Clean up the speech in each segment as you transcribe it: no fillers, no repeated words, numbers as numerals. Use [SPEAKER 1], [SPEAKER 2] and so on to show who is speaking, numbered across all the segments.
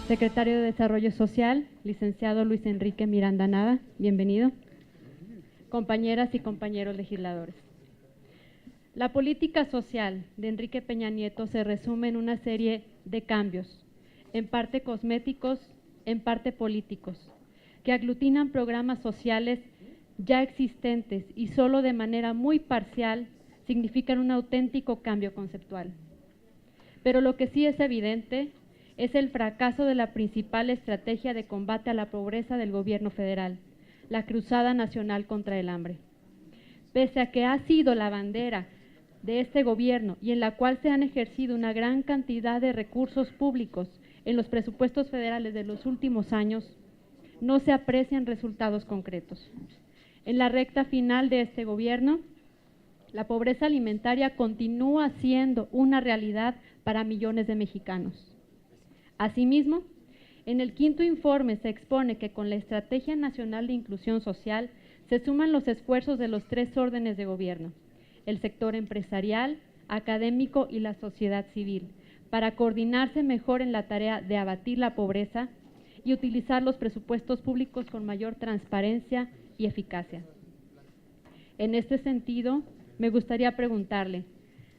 [SPEAKER 1] Secretario de Desarrollo Social, licenciado Luis Enrique Miranda Nava, bienvenido. Compañeras y compañeros legisladores. La política social de Enrique Peña Nieto se resume en una serie de cambios, en parte cosméticos, en parte políticos, que aglutinan programas sociales ya existentes y solo de manera muy parcial significan un auténtico cambio conceptual. Pero lo que sí es evidente es el fracaso de la principal estrategia de combate a la pobreza del gobierno federal, la Cruzada Nacional contra el Hambre. Pese a que ha sido la bandera de este gobierno y en la cual se han ejercido una gran cantidad de recursos públicos en los presupuestos federales de los últimos años, no se aprecian resultados concretos. En la recta final de este gobierno, la pobreza alimentaria continúa siendo una realidad para millones de mexicanos. Asimismo, en el quinto informe se expone que con la Estrategia Nacional de Inclusión Social se suman los esfuerzos de los tres órdenes de gobierno, el sector empresarial, académico y la sociedad civil, para coordinarse mejor en la tarea de abatir la pobreza y utilizar los presupuestos públicos con mayor transparencia y eficacia. En este sentido, me gustaría preguntarle,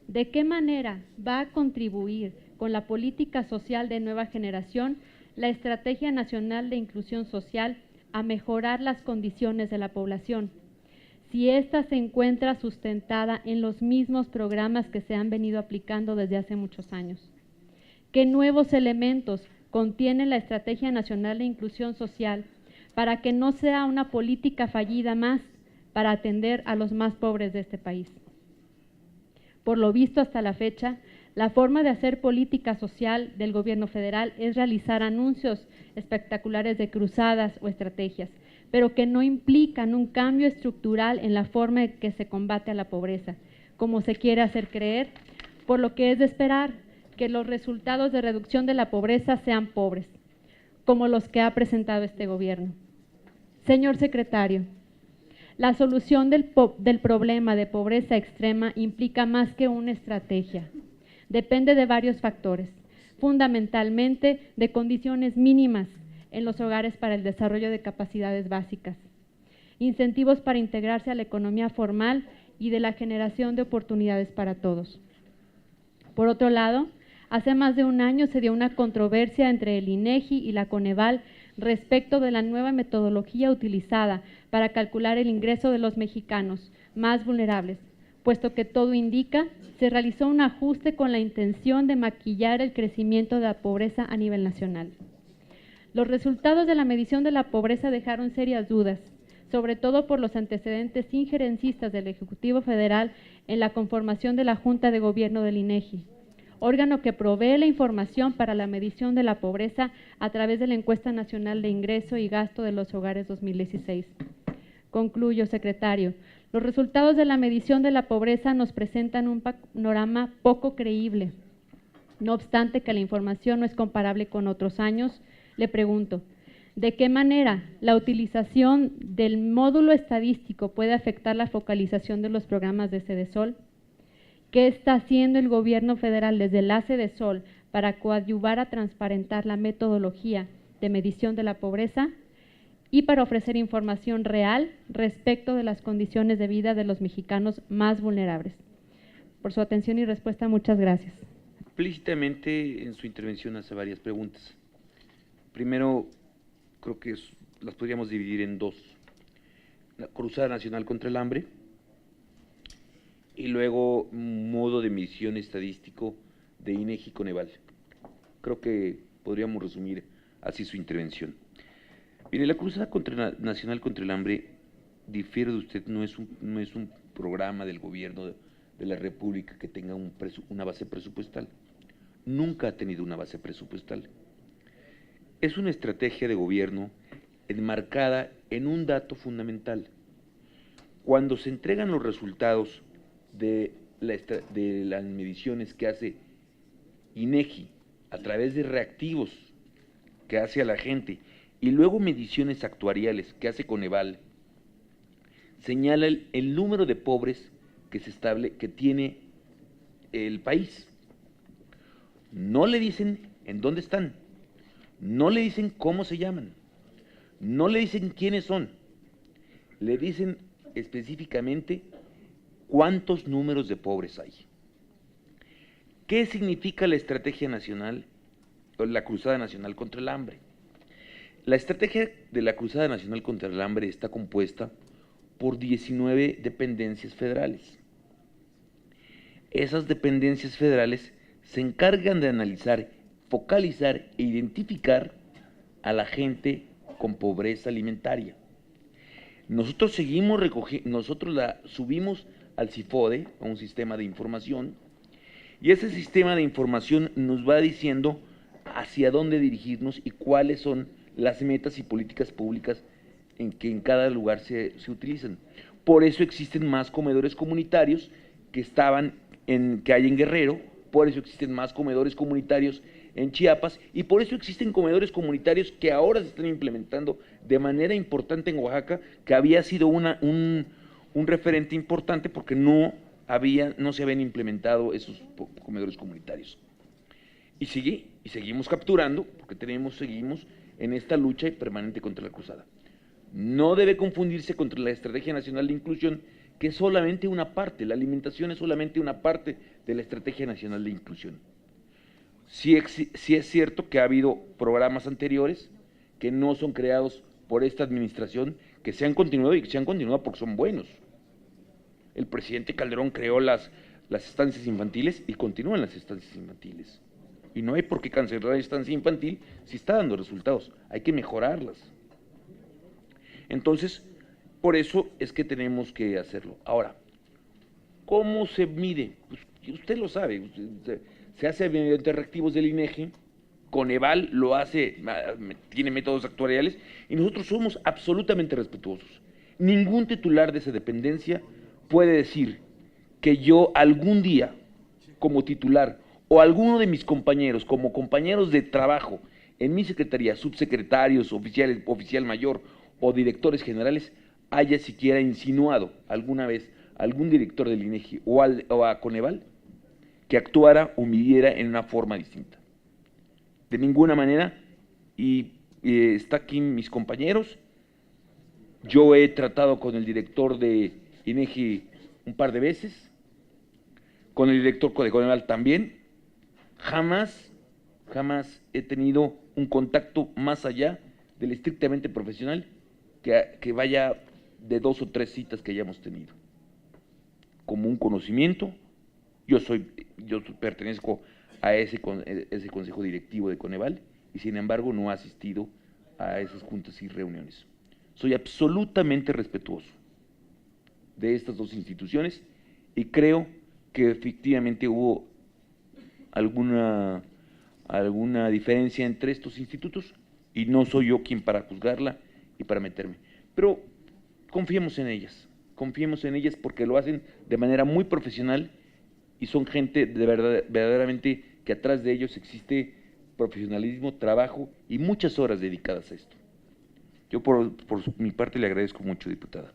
[SPEAKER 1] ¿de qué manera va a contribuir con la política social de nueva generación la Estrategia Nacional de Inclusión Social a mejorar las condiciones de la población, si ésta se encuentra sustentada en los mismos programas que se han venido aplicando desde hace muchos años? ¿Qué nuevos elementos contiene la Estrategia Nacional de Inclusión Social para que no sea una política fallida más para atender a los más pobres de este país? Por lo visto hasta la fecha, la forma de hacer política social del gobierno federal es realizar anuncios espectaculares de cruzadas o estrategias, pero que no implican un cambio estructural en la forma en que se combate a la pobreza, como se quiere hacer creer, por lo que es de esperar que los resultados de reducción de la pobreza sean pobres, como los que ha presentado este gobierno. Señor secretario, la solución del problema de pobreza extrema implica más que una estrategia. Depende de varios factores, fundamentalmente de condiciones mínimas en los hogares para el desarrollo de capacidades básicas, incentivos para integrarse a la economía formal y de la generación de oportunidades para todos. Por otro lado, hace más de un año se dio una controversia entre el INEGI y la Coneval respecto de la nueva metodología utilizada para calcular el ingreso de los mexicanos más vulnerables, puesto que todo indica se realizó un ajuste con la intención de maquillar el crecimiento de la pobreza a nivel nacional. Los resultados de la medición de la pobreza dejaron serias dudas, sobre todo por los antecedentes injerencistas del Ejecutivo Federal en la conformación de la Junta de Gobierno del INEGI, órgano que provee la información para la medición de la pobreza a través de la Encuesta Nacional de Ingreso y Gasto de los Hogares 2016. Concluyo, secretario. Los resultados de la medición de la pobreza nos presentan un panorama poco creíble. No obstante que la información no es comparable con otros años, le pregunto, ¿de qué manera la utilización del módulo estadístico puede afectar la focalización de los programas de Sedesol? ¿Qué está haciendo el gobierno federal desde la Sedesol para coadyuvar a transparentar la metodología de medición de la pobreza y para ofrecer información real respecto de las condiciones de vida de los mexicanos más vulnerables? Por su atención y respuesta, muchas gracias.
[SPEAKER 2] Explícitamente en su intervención hace varias preguntas. Primero, creo que las podríamos dividir en dos. La Cruzada Nacional contra el Hambre y luego modo de medición estadístico de INEGI Coneval. Creo que podríamos resumir así su intervención. Mire, la Cruzada Nacional contra el Hambre, difiere de usted, no es un programa del gobierno de la República que tenga una base presupuestal. Nunca ha tenido una base presupuestal. Es una estrategia de gobierno enmarcada en un dato fundamental. Cuando se entregan los resultados de las mediciones que hace INEGI a través de reactivos que hace a la gente y luego mediciones actuariales que hace Coneval, señala el número de pobres que tiene el país. No le dicen en dónde están, No le dicen cómo se llaman, no le dicen quiénes son, le dicen específicamente cuántos números de pobres hay. ¿Qué significa la estrategia nacional, o la Cruzada Nacional contra el Hambre? La estrategia de la Cruzada Nacional contra el Hambre está compuesta por 19 dependencias federales. Esas dependencias federales se encargan de analizar, focalizar e identificar a la gente con pobreza alimentaria. Nosotros seguimos recogiendo, nosotros la subimos al CIFODE, a un sistema de información, y ese sistema de información nos va diciendo hacia dónde dirigirnos y cuáles son las metas y políticas públicas en que en cada lugar se utilizan. Por eso existen más comedores comunitarios que hay en Guerrero, por eso existen más comedores comunitarios en Chiapas, y por eso existen comedores comunitarios que ahora se están implementando de manera importante en Oaxaca, que había sido un referente importante porque no se habían implementado esos comedores comunitarios. Y seguimos capturando, porque seguimos en esta lucha permanente contra la cruzada. No debe confundirse contra la Estrategia Nacional de Inclusión, que es solamente una parte, la alimentación es solamente una parte de la Estrategia Nacional de Inclusión. Sí es cierto que ha habido programas anteriores que no son creados por esta administración, que se han continuado y que se han continuado porque son buenos. El presidente Calderón creó las estancias infantiles y continúan las estancias infantiles. Y no hay por qué cancelar la estancia infantil si está dando resultados, hay que mejorarlas. Entonces, por eso es que tenemos que hacerlo. Ahora, ¿cómo se mide? Pues usted lo sabe, se hace mediante reactivos del INEGI, Coneval lo hace, tiene métodos actuariales, y nosotros somos absolutamente respetuosos. Ningún titular de esa dependencia puede decir que yo algún día, como titular, o alguno de mis compañeros, como compañeros de trabajo en mi secretaría, subsecretarios, oficial mayor o directores generales, haya siquiera insinuado alguna vez a algún director del INEGI o a Coneval que actuara o midiera en una forma distinta. De ninguna manera, y está aquí mis compañeros, yo he tratado con el director de INEGI un par de veces, con el director de Coneval también, jamás he tenido un contacto más allá del estrictamente profesional que vaya de 2 o 3 citas que hayamos tenido. Como un conocimiento, yo pertenezco a ese consejo directivo de Coneval y sin embargo no he asistido a esas juntas y reuniones. Soy absolutamente respetuoso de estas dos instituciones y creo que efectivamente hubo alguna diferencia entre estos institutos y no soy yo quien para juzgarla y para meterme. Pero confiemos en ellas porque lo hacen de manera muy profesional y son gente verdaderamente que atrás de ellos existe profesionalismo, trabajo y muchas horas dedicadas a esto. Yo por mi parte le agradezco mucho, diputada.